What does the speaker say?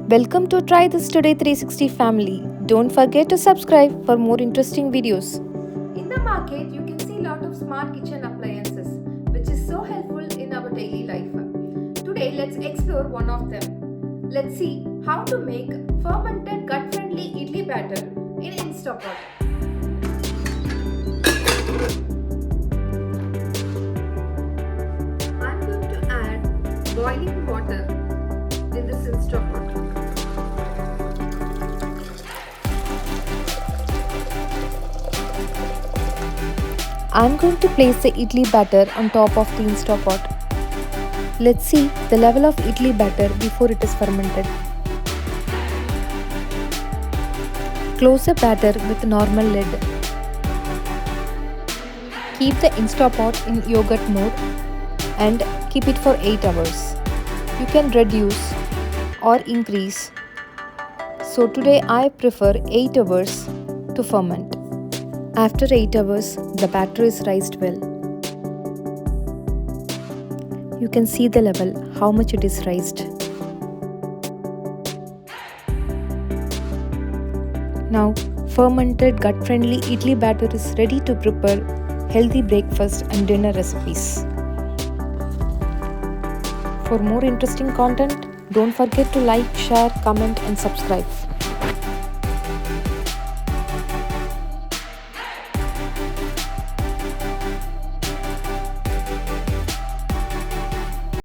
Welcome to Try This Today 360 family. Don't forget to subscribe for more interesting videos. In the market, you can see a lot of smart kitchen appliances, which is so helpful in our daily life. Today, let's explore one of them. Let's see how to make fermented gut-friendly idli batter in Instapot. I'm going to add boiling water in this Instapot. I'm going to place the idli batter on top of the Instapot. Let's see the level of idli batter before it is fermented. Close the batter with normal lid. Keep the Instapot in yogurt mode and keep it for 8 hours. You can reduce or increase. So today I prefer 8 hours to ferment. After 8 hours, the batter is raised well. You can see the level, how much it is raised. Now, fermented gut-friendly idli batter is ready to prepare healthy breakfast and dinner recipes. For more interesting content, don't forget to like, share, comment and subscribe.